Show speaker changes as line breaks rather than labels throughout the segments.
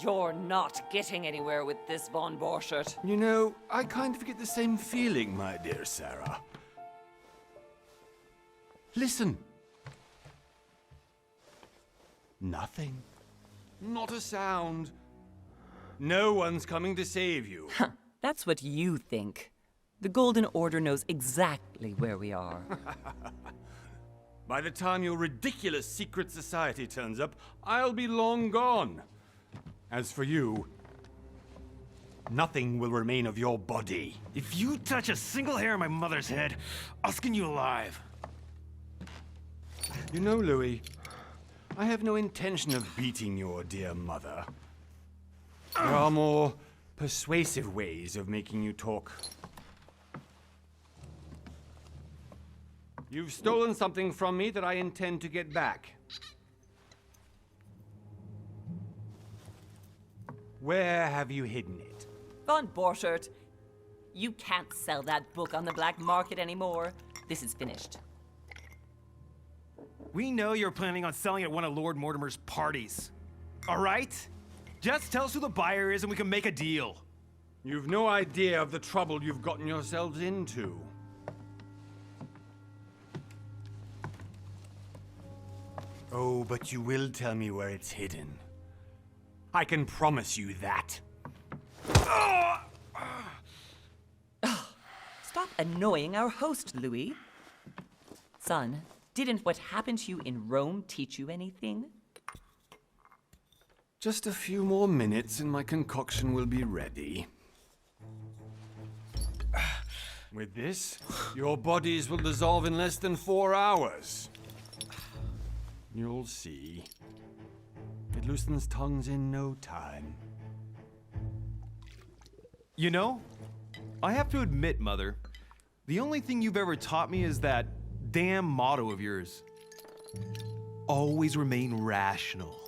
You're not getting anywhere with this, Von Borchert.
You know, I kind of get the same feeling, my dear Sarah. Listen. Nothing. Not a sound. No one's coming to save you.
That's what you think. The Golden Order knows exactly where we are.
By the time your ridiculous secret society turns up, I'll be long gone. As for you, nothing will remain of your body.
If you touch a single hair on my mother's head, I'll skin you alive.
You know, Louis, I have no intention of beating your dear mother. There are more persuasive ways of making you talk. You've stolen something from me that I intend to get back. Where have you hidden it?
Von Borchert, you can't sell that book on the black market anymore. This is finished.
We know you're planning on selling at one of Lord Mortimer's parties. All right? Just tell us who the buyer is and we can make a deal.
You've no idea of the trouble you've gotten yourselves into. Oh, but you will tell me where it's hidden. I can promise you that.
Stop annoying our host, Louis. Son, didn't what happened to you in Rome teach you anything?
Just a few more minutes and my concoction will be ready. With this, your bodies will dissolve in less than 4 hours. You'll see. It loosens tongues in no time.
You know, I have to admit, Mother, the only thing you've ever taught me is that damn motto of yours. Always remain rational.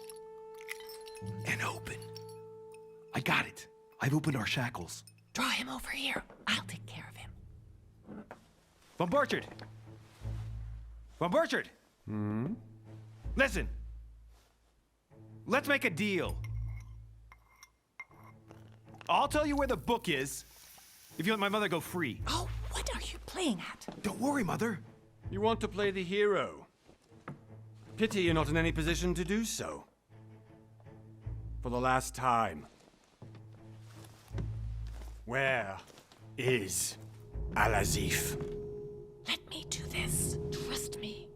And open. I got it. I've opened our shackles.
Draw him over here. I'll take care of him.
Von Borchert! Von Borchert! Listen. Let's make a deal. I'll tell you where the book is if you let my mother go free.
Oh, what are you playing at?
Don't worry, Mother.
You want to play the hero. Pity you're not in any position to do so. For the last time. Where is Al-Azif?
Let me do this. Trust me.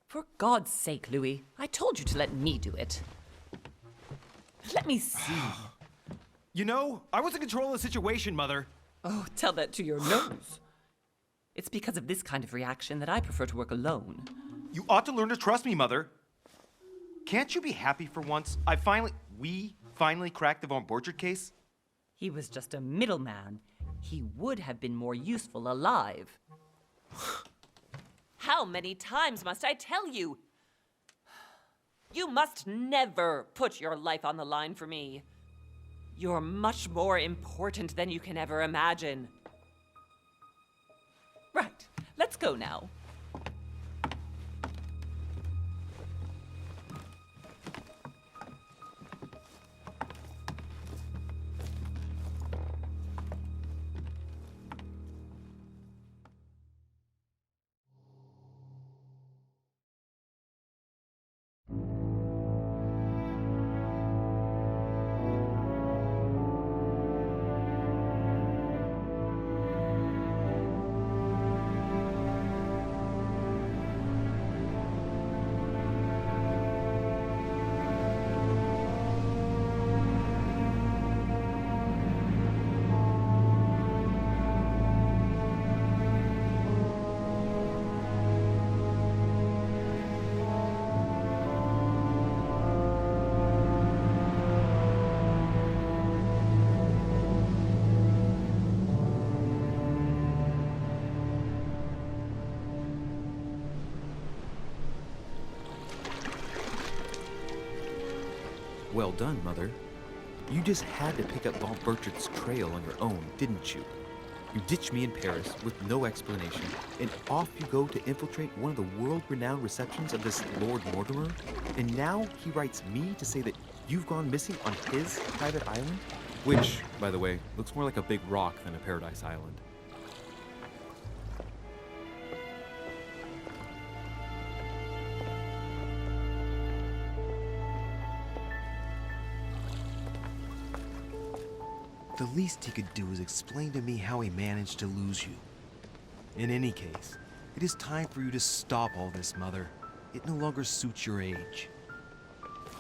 For God's sake, Louis, I told you to let me do it. Let me see.
You know, I was in control of the situation, Mother.
Oh, tell that to your nose. It's because of this kind of reaction that I prefer to work alone.
You ought to learn to trust me, Mother. Can't you be happy for once? We finally cracked the Von Borchert case?
He was just a middleman. He would have been more useful alive. How many times must I tell you? You must never put your life on the line for me. You're much more important than you can ever imagine. Right, let's go now.
Well done, Mother. You just had to pick up Von Burchard's trail on your own, didn't you? You ditched me in Paris with no explanation, and off you go to infiltrate one of the world-renowned receptions of this Lord Mortimer? And now he writes me to say that you've gone missing on his private island? Which, by the way, looks more like a big rock than a paradise island. The least he could do is explain to me how he managed to lose you. In any case, it is time for you to stop all this, Mother. It no longer suits your age.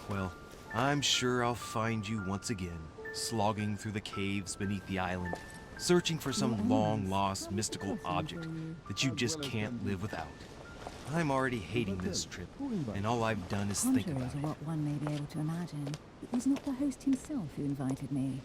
Well, I'm sure I'll find you once again, slogging through the caves beneath the island, searching for some long-lost mystical object that you just can't live without. I'm already hating this trip, and all I've done is think about
Contrary
it.
to what one may be able to imagine, it was not the host himself who invited me.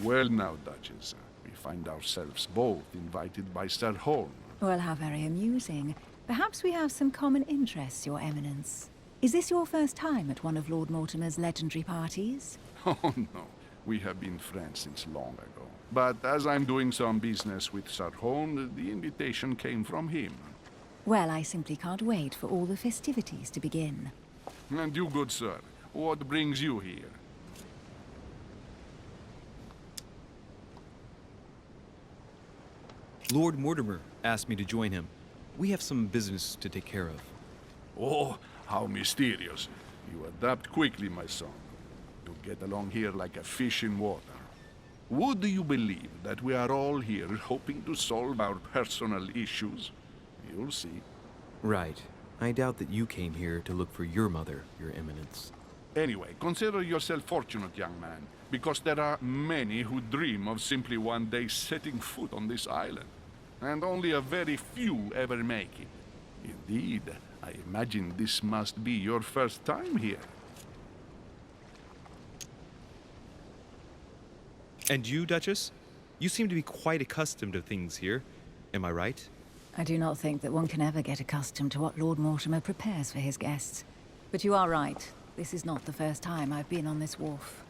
Well now, Duchess, we find ourselves both invited by Sir Horn.
Well, how very amusing. Perhaps we have some common interests, Your Eminence. Is this your first time at one of Lord Mortimer's legendary parties?
Oh no, we have been friends since long ago. But as I'm doing some business with Sir Horn, the invitation came from him.
Well, I simply can't wait for all the festivities to begin.
And you, good sir, what brings you here?
Lord Mortimer asked me to join him. We have some business to take care of.
Oh, how mysterious. You adapt quickly, my son. You get along here like a fish in water. Would you believe that we are all here hoping to solve our personal issues? You'll see.
Right. I doubt that you came here to look for your mother, Your Eminence.
Anyway, consider yourself fortunate, young man, because there are many who dream of simply one day setting foot on this island, and only a very few ever make it. Indeed, I imagine this must be your first time here.
And you, Duchess? You seem to be quite accustomed to things here. Am I right?
I do not think that one can ever get accustomed to what Lord Mortimer prepares for his guests. But you are right. This is not the first time I've been on this wharf.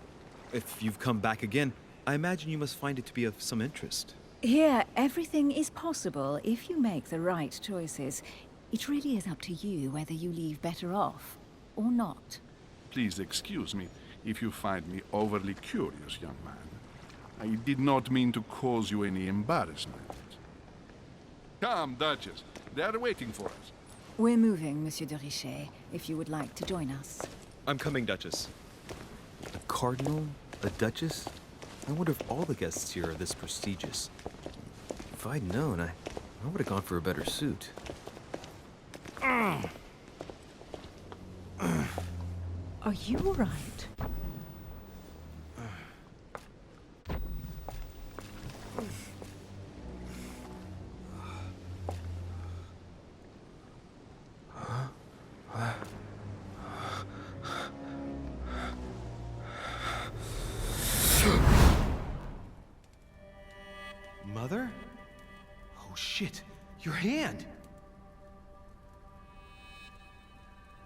If you've come back again, I imagine you must find it to be of some interest.
Here, everything is possible if you make the right choices. It really is up to you whether you leave better off or not.
Please excuse me if you find me overly curious, young man. I did not mean to cause you any embarrassment. Come, Duchess. They are waiting for us.
We're moving, Monsieur de Richet, if you would like to join us.
I'm coming, Duchess. A cardinal? A duchess? I wonder if all the guests here are this prestigious. If I'd known, I would have gone for a better suit.
Are you all right?
Mother? Oh shit, your hand!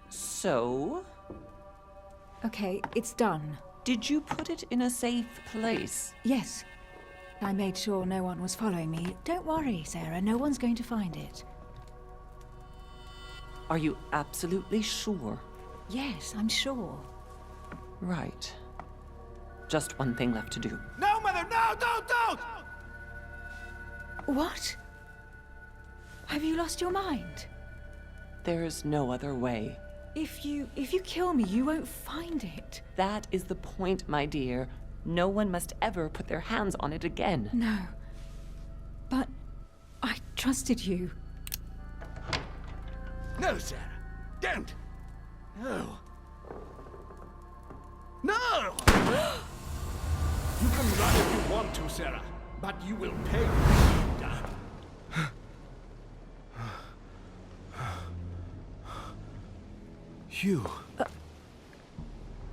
So,
Okay, it's done.
did you put it in a safe place?
Yes. I made sure no one was following me. Don't worry, Sarah, no one's going to find it.
Are you absolutely sure?
Yes, I'm sure.
Right. Just one thing left to do.
No, Mother, no, don't!
What? Have you lost your mind?
There's no other way.
If you kill me, you won't find it.
That is the point, my dear. No one must ever put their hands on it again.
No. But I trusted you.
No, Sarah. Don't. No. No! You can run if you want to, Sarah, but you will pay.
Hugh.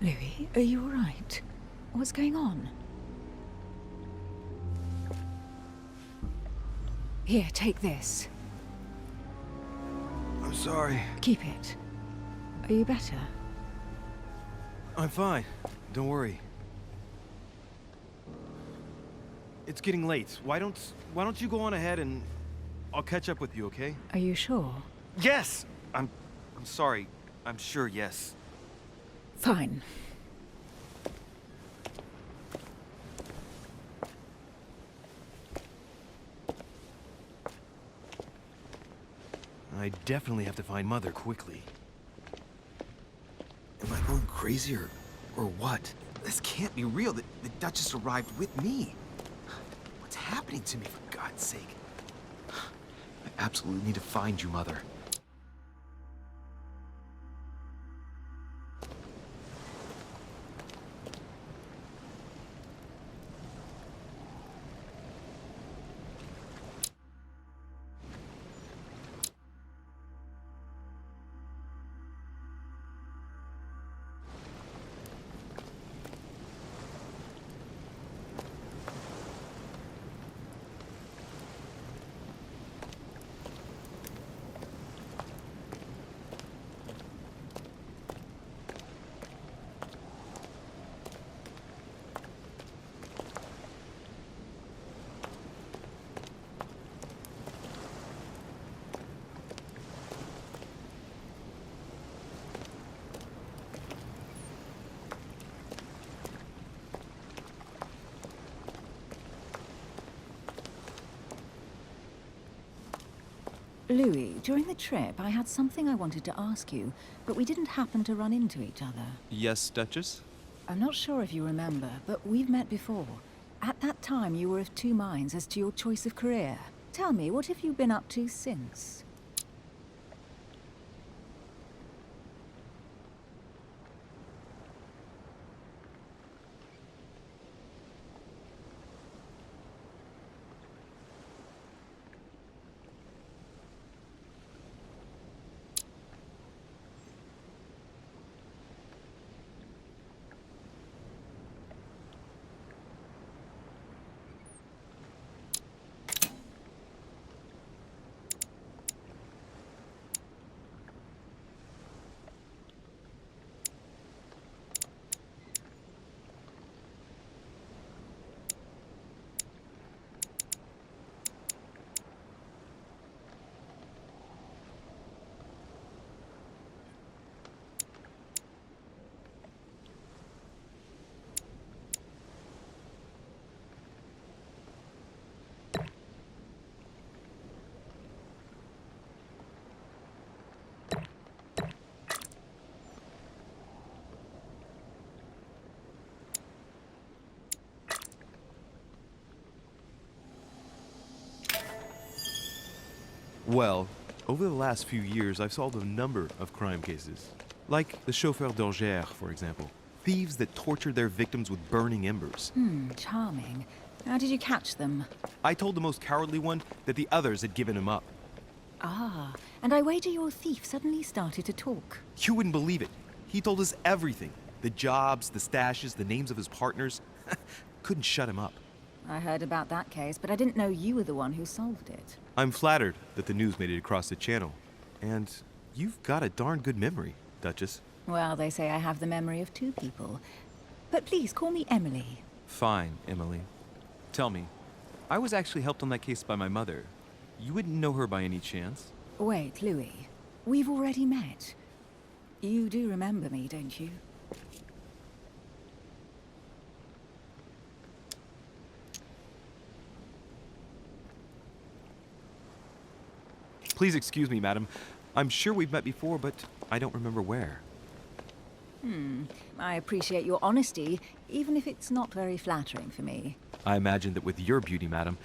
Louis, are you all right? What's going on? Here, take this.
I'm sorry.
Keep it. Are you better?
I'm fine. Don't worry. It's getting late. Why don't you go on ahead and I'll catch up with you, okay?
Are you sure?
Yes! I'm sorry. I'm sure, yes.
Fine.
I definitely have to find Mother quickly.
Am I going crazy or what? This can't be real. The Duchess arrived with me. What's happening to me, for God's sake? I absolutely need to find you, Mother.
Louis, during the trip, I had something I wanted to ask you, but we didn't happen to run into each other.
Yes, Duchess?
I'm not sure if you remember, but we've met before. At that time, you were of two minds as to your choice of career. Tell me, what have you been up to since?
Well, over the last few years, I've solved a number of crime cases. Like the chauffeur d'Angers, for example. Thieves that tortured their victims with burning embers.
Charming. How did you catch them?
I told the most cowardly one that the others had given him up.
Ah, and I wager your thief suddenly started to talk.
You wouldn't believe it. He told us everything. The jobs, the stashes, the names of his partners. Couldn't shut him up.
I heard about that case, but I didn't know you were the one who solved it.
I'm flattered that the news made it across the channel. And you've got a darn good memory, Duchess.
Well, they say I have the memory of two people. But please, call me Emily.
Fine, Emily. Tell me, I was actually helped on that case by my mother. You wouldn't know her by any chance?
Wait, Louis. We've already met. You do remember me, don't you?
Please excuse me, madam. I'm sure we've met before, but I don't remember where.
I appreciate your honesty, even if it's not very flattering for me.
I imagine that with your beauty, madam,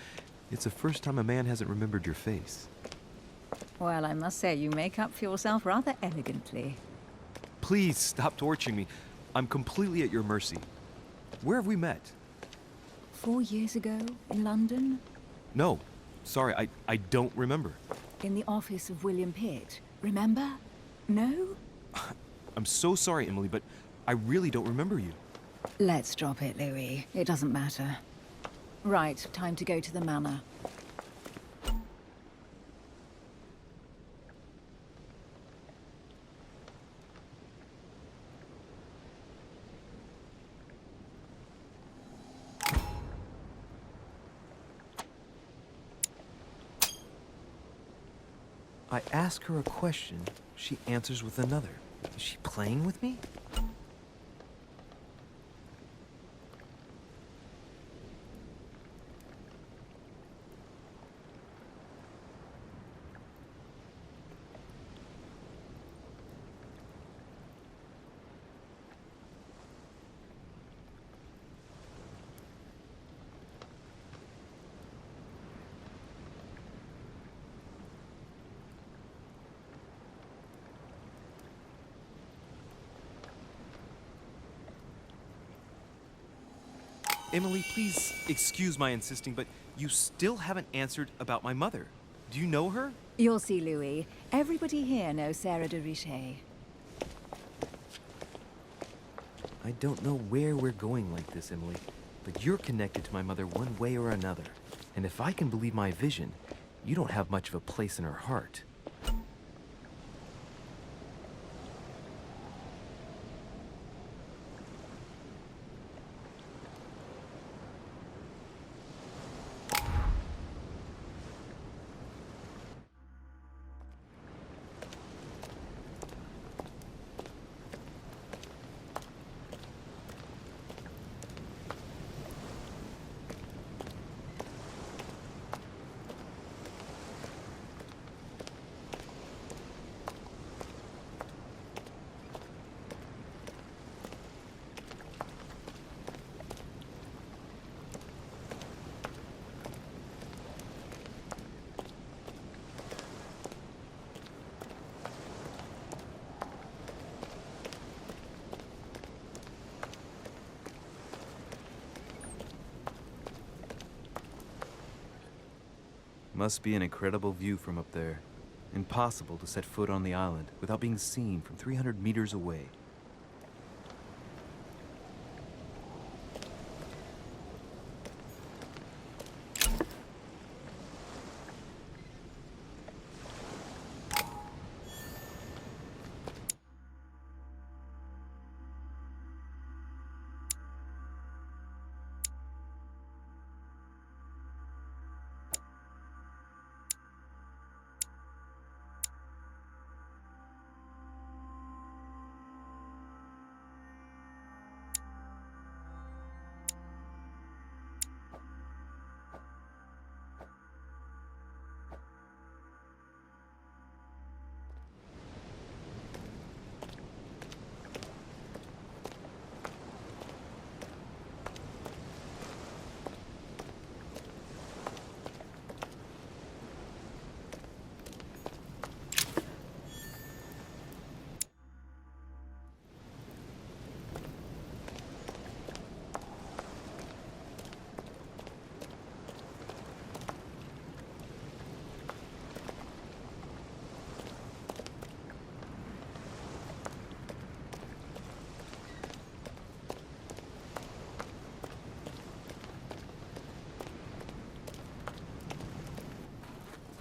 it's the first time a man hasn't remembered your face.
Well, I must say, you make up for yourself rather elegantly.
Please stop torturing me. I'm completely at your mercy. Where have we met?
4 years ago, in London?
No. Sorry, I don't remember.
In the office of William Pitt. Remember? No?
I'm so sorry, Emily, but I really don't remember you.
Let's drop it, Louis. It doesn't matter. Right, time to go to the manor.
I ask her a question, she answers with another. Is she playing with me? Emily, please excuse my insisting, but you still haven't answered about my mother. Do you know her?
You'll see, Louis. Everybody here knows Sarah de Richet.
I don't know where we're going like this, Emily, but you're connected to my mother one way or another. And if I can believe my vision, you don't have much of a place in her heart. Must be an incredible view from up there. Impossible to set foot on the island without being seen from 300 meters away.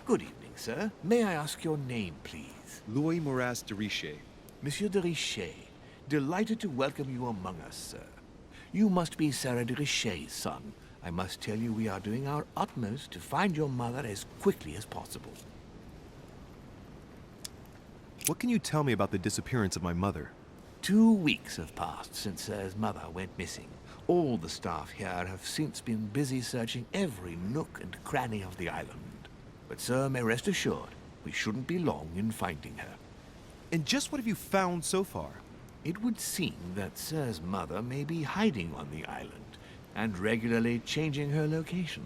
Good evening, sir. May I ask your name, please?
Louis Moras de Richet.
Monsieur de Richet. Delighted to welcome you among us, sir. You must be Sarah de Richet's son. I must tell you we are doing our utmost to find your mother as quickly as possible.
What can you tell me about the disappearance of my mother?
2 weeks have passed since Sir's mother went missing. All the staff here have since been busy searching every nook and cranny of the island. But Sir may rest assured, we shouldn't be long in finding her.
And just what have you found so far?
It would seem that Sir's mother may be hiding on the island and regularly changing her location.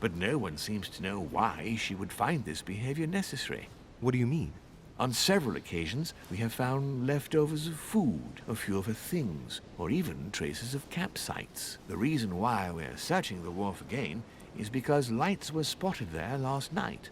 But no one seems to know why she would find this behavior necessary.
What do you mean?
On several occasions, we have found leftovers of food, a few of her things, or even traces of campsites. The reason why we're searching the wharf again is because lights were spotted there last night.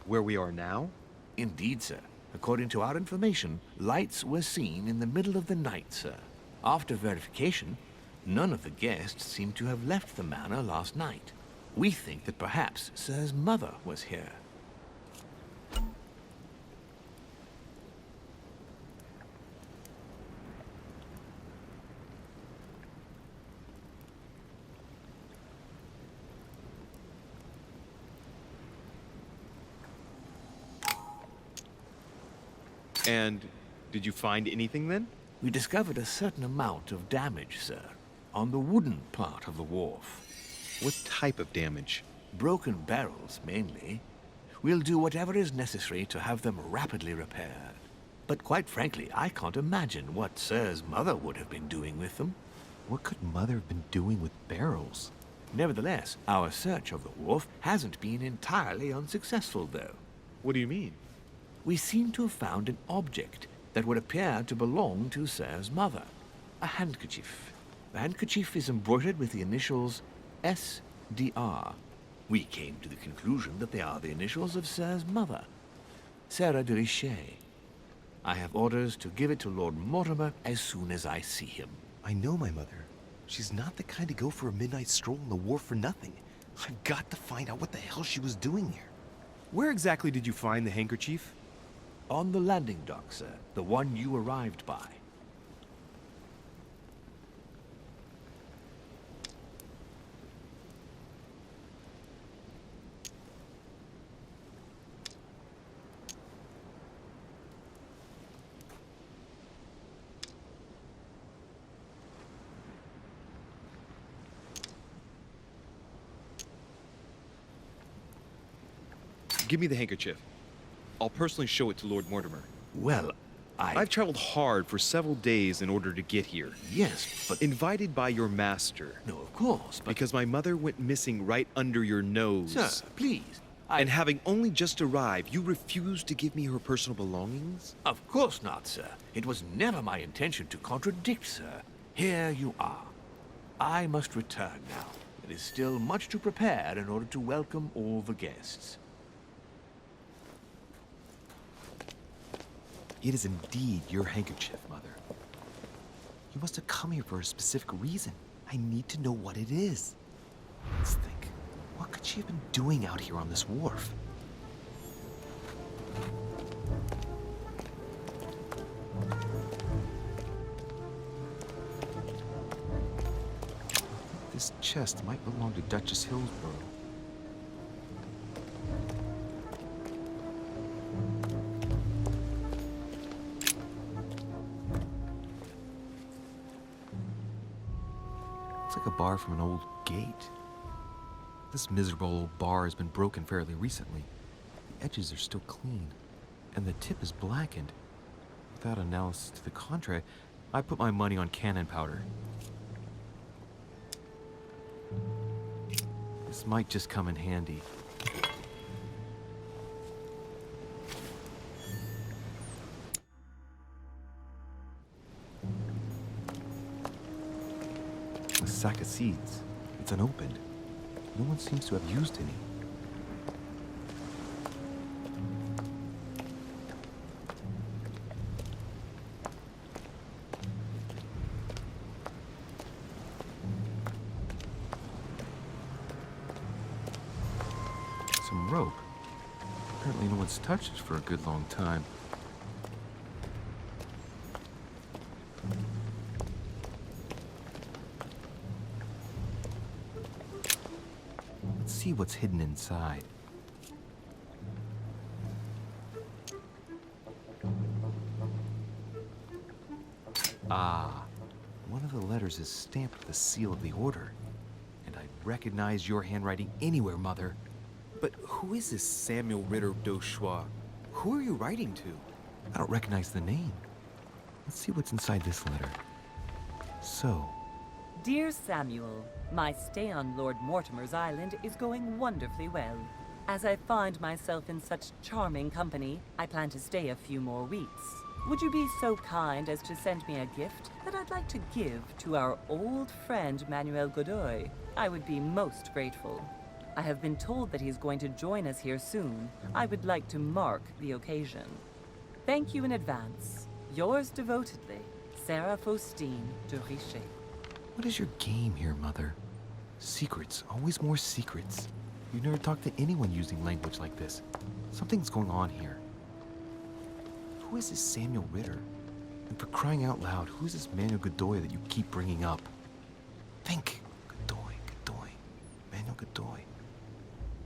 Where we are now?
Indeed, sir. According to our information, lights were seen in the middle of the night, sir. After verification, none of the guests seem to have left the manor last night. We think that perhaps Sir's mother was here.
And did you find anything then?
We discovered a certain amount of damage, sir, on the wooden part of the wharf.
What type of damage?
Broken barrels, mainly. We'll do whatever is necessary to have them rapidly repaired. But quite frankly, I can't imagine what Sir's mother would have been doing with them.
What could Mother have been doing with barrels?
Nevertheless, our search of the wharf hasn't been entirely unsuccessful, though.
What do you mean?
We seem to have found an object that would appear to belong to Sir's mother. A handkerchief. The handkerchief is embroidered with the initials S.D.R. We came to the conclusion that they are the initials of Sir's mother, Sarah de Richet. I have orders to give it to Lord Mortimer as soon as I see him.
I know my mother. She's not the kind to go for a midnight stroll on the wharf for nothing. I've got to find out what the hell she was doing here.
Where exactly did you find the handkerchief?
On the landing dock, sir. The one you arrived by.
Give me the handkerchief. I'll personally show it to Lord Mortimer.
Well,
I've traveled hard for several days in order to get here.
Yes, but...
Invited by your master.
No, of course, but...
Because my mother went missing right under your nose.
Sir, please.
And having only just arrived, you refused to give me her personal belongings?
Of course not, sir. It was never my intention to contradict, sir. Here you are. I must return now. There is still much to prepare in order to welcome all the guests.
It is indeed your handkerchief, Mother. You must have come here for a specific reason. I need to know what it is. Let's think. What could she have been doing out here on this wharf? This chest might belong to Duchess Hillsborough. Looks like a bar from an old gate. This miserable old bar has been broken fairly recently. The edges are still clean, and the tip is blackened. Without analysis to the contrary, I put my money on cannon powder. This might just come in handy. A sack of seeds. It's unopened. No one seems to have used any. Some rope. Apparently no one's touched it for a good long time. Let's see what's hidden inside. Ah, one of the letters is stamped with the seal of the Order. And I recognize your handwriting anywhere, Mother. But who is this Samuel Ritter d'Auchois? Who are you writing to? I don't recognize the name. Let's see what's inside this letter. So,
Dear Samuel, my stay on Lord Mortimer's island is going wonderfully well. As I find myself in such charming company, I plan to stay a few more weeks. Would you be so kind as to send me a gift that I'd like to give to our old friend Manuel Godoy? I would be most grateful. I have been told that he's going to join us here soon. I would like to mark the occasion. Thank you in advance. Yours devotedly, Sarah Faustine de Richet.
what is your game here, Mother? Secrets, always more secrets. You never talk to anyone using language like this. Something's going on here. Who is this Samuel Ritter? And for crying out loud, who is this Manuel Godoy that you keep bringing up? Think. Godoy. Manuel Godoy.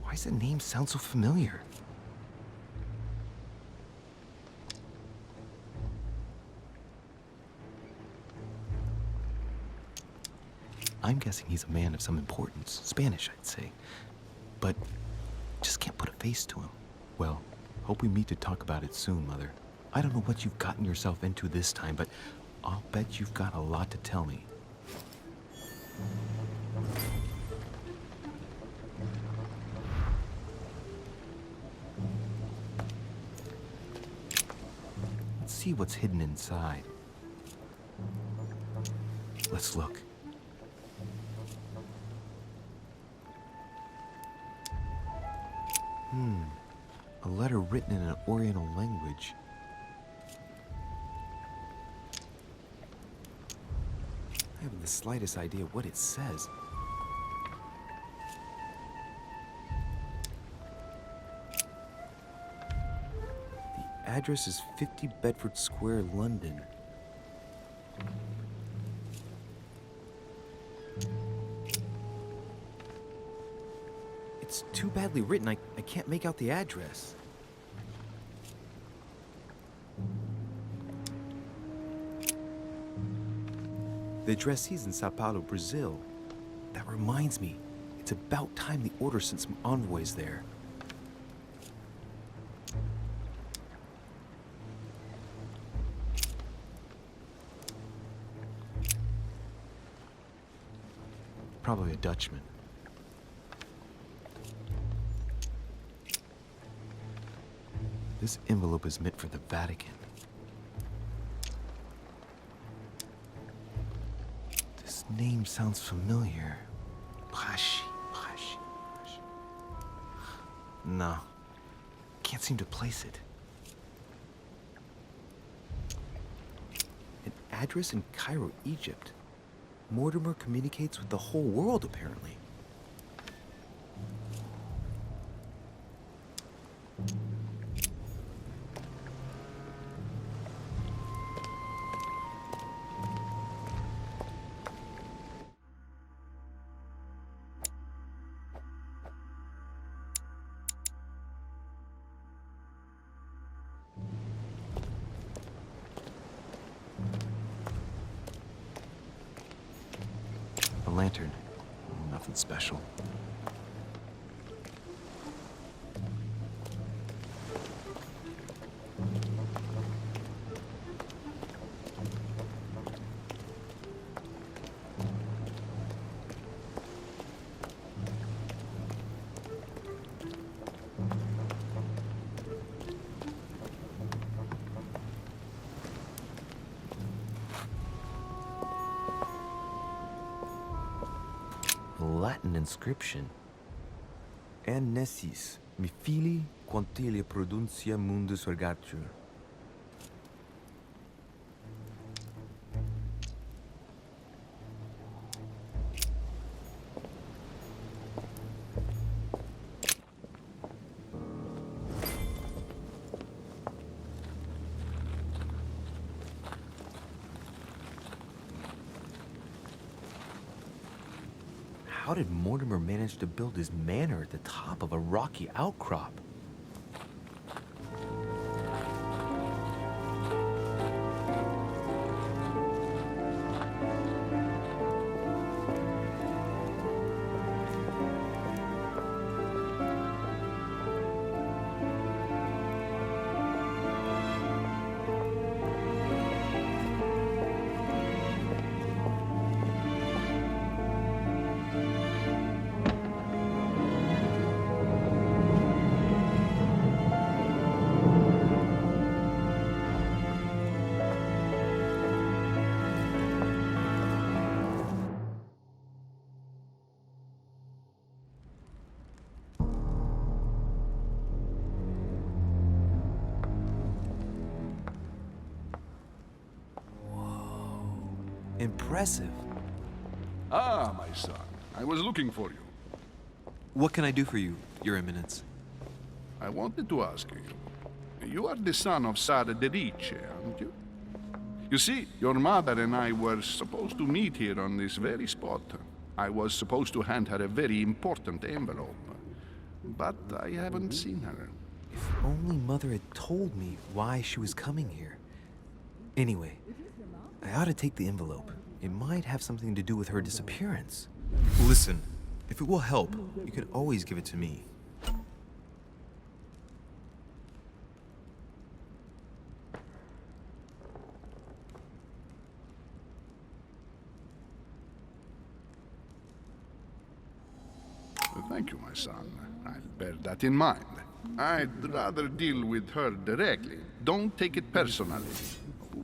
Why does that name sound so familiar? I'm guessing he's a man of some importance. Spanish, I'd say. But just can't put a face to him. Well, hope we meet to talk about it soon, Mother. I don't know what you've gotten yourself into this time, but I'll bet you've got a lot to tell me. Let's see what's hidden inside. Let's look. A letter written in an Oriental language. I haven't the slightest idea what it says. The address is 50 Bedford Square, London. It's too badly written, I can't make out the address. The addressee's in Sao Paulo, Brazil. That reminds me, it's about time the Order sent some envoys there. Probably a Dutchman. This envelope is meant for the Vatican. This name sounds familiar. Pashi. No, can't seem to place it. An address in Cairo, Egypt. Mortimer communicates with the whole world, apparently. A lantern. Nothing special. Latin inscription. En nessis, mi fili quantilia produncia mundus ergatur. How did Mortimer manage to build his manor at the top of a rocky outcrop? Impressive.
Ah, my son. I was looking for you.
What can I do for you, Your Eminence?
I wanted to ask you. You are the son of Sara de Ricci, aren't you? You see, your mother and I were supposed to meet here on this very spot. I was supposed to hand her a very important envelope. But I haven't seen her.
If only Mother had told me why she was coming here. Anyway, I ought to take the envelope. it might have something to do with her disappearance. Listen, if it will help, you can always give it to me.
Thank you, my son. I'll bear that in mind. I'd rather deal with her directly. Don't take it personally.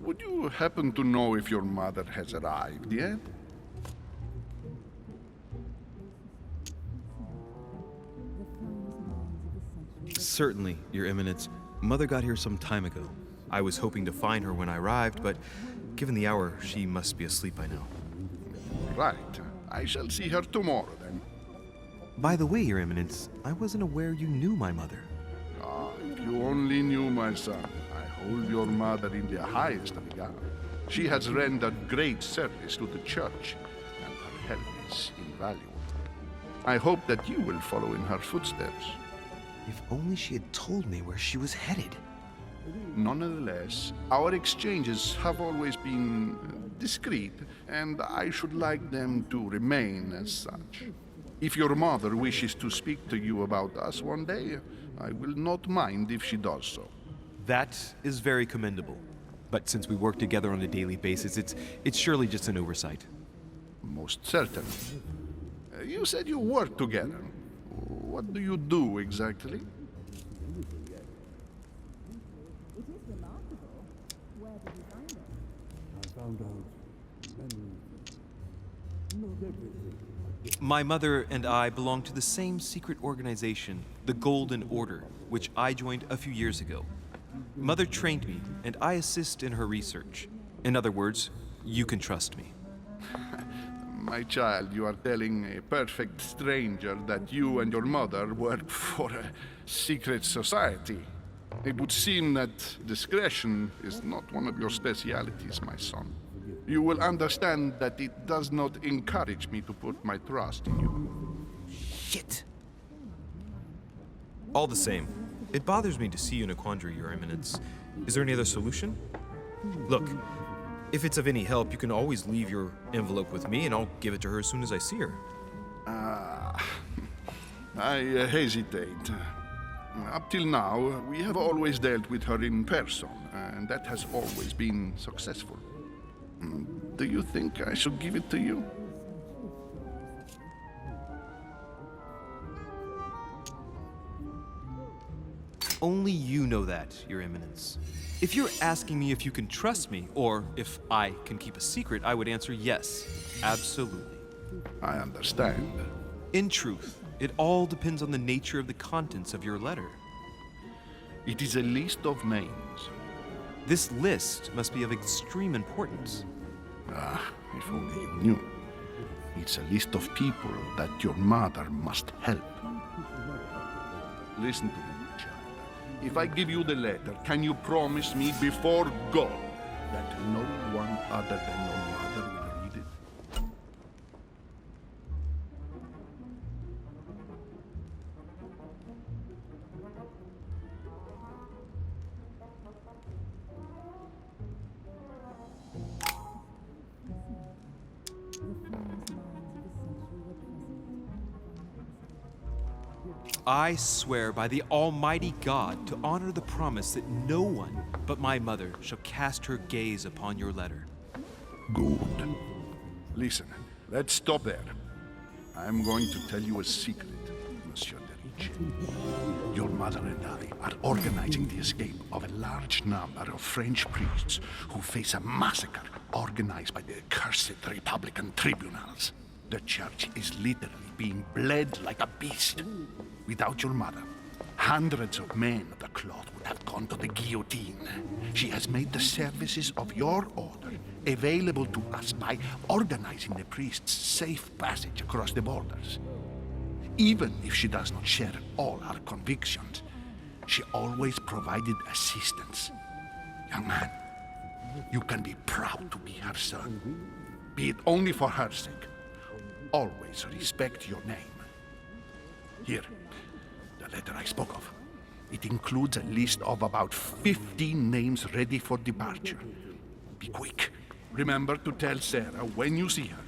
Would you happen to know if your mother has arrived yet?
Certainly, Your Eminence. Mother got here some time ago. I was hoping to find her when I arrived, but given the hour, she must be asleep by now.
Right. I shall see her tomorrow, then.
By the way, Your Eminence, I wasn't aware you knew my mother.
Ah, if you only knew, my son. I hold your mother in the highest regard. She has rendered great service to the church, and her help is invaluable. I hope that you will follow in her footsteps.
If only she had told me where she was headed.
Nonetheless, our exchanges have always been discreet, and I should like them to remain as such. If your mother wishes to speak to you about us one day, I will not mind if she does so.
That is very commendable. But since we work together on a daily basis, it's surely just an oversight.
Most certainly. You said you work together. What do you do exactly?
My mother and I belong to the same secret organization, the Golden Order, which I joined a few years ago. Mother trained me, and I assist in her research. In other words, you can trust me.
My child, you are telling a perfect stranger that you and your mother work for a secret society. It would seem that discretion is not one of your specialities, my son. You will understand that it does not encourage me to put my trust in you.
Shit! All the same, it bothers me to see you in a quandary, Your Eminence. Is there any other solution? Look, if it's of any help, you can always leave your envelope with me, and I'll give it to her as soon as I see her.
I hesitate. Up till now, we have always dealt with her in person, and that has always been successful. Do you think I should give it to you?
Only you know that, Your Eminence. If you're asking me if you can trust me, or if I can keep a secret, I would answer yes, absolutely.
I understand.
In truth, it all depends on the nature of the contents of your letter.
It is a list of names.
This list must be of extreme importance.
Ah, if only you knew. It's a list of people that your mother must help. Listen to me, child. If I give you the letter, can you promise me before God that no one other than your mother will read it?
I swear by the Almighty God to honor the promise that no one but my mother shall cast her gaze upon your letter.
Good. Listen, let's stop there. I'm going to tell you a secret, Monsieur de Ricci. Your mother and I are organizing the escape of a large number of French priests who face a massacre organized by the accursed Republican tribunals. The church is literally being bled like a beast. Without your mother, hundreds of men of the cloth would have gone to the guillotine. She has made the services of your order available to us by organizing the priests' safe passage across the borders. Even if she does not share all our convictions, she always provided assistance. Young man, you can be proud to be her son. Be it only for her sake. Always respect your name. Here, the letter I spoke of. It includes a list of about 50 names ready for departure. Be quick. Remember to tell Sarah when you see her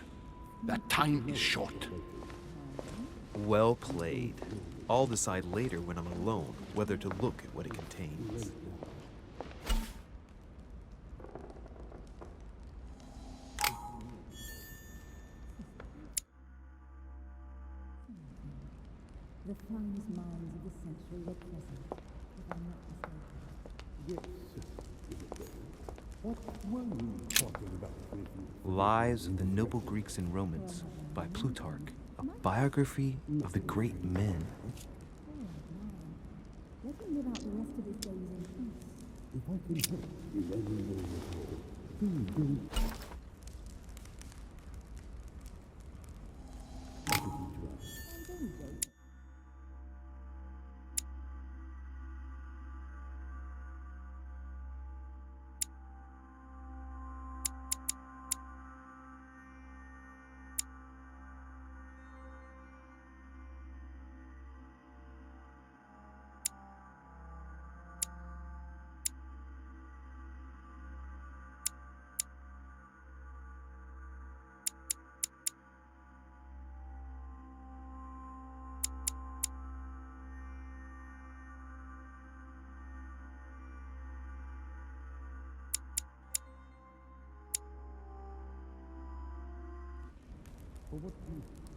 that time is short.
Well played. I'll decide later when I'm alone whether to look at what it contains.
The finest minds of the century were present, if I'm not mistaken.
Lives of the Noble Greeks and Romans by Plutarch, a biography of the great men.
Let him live out the rest of his days in peace.
For what reason?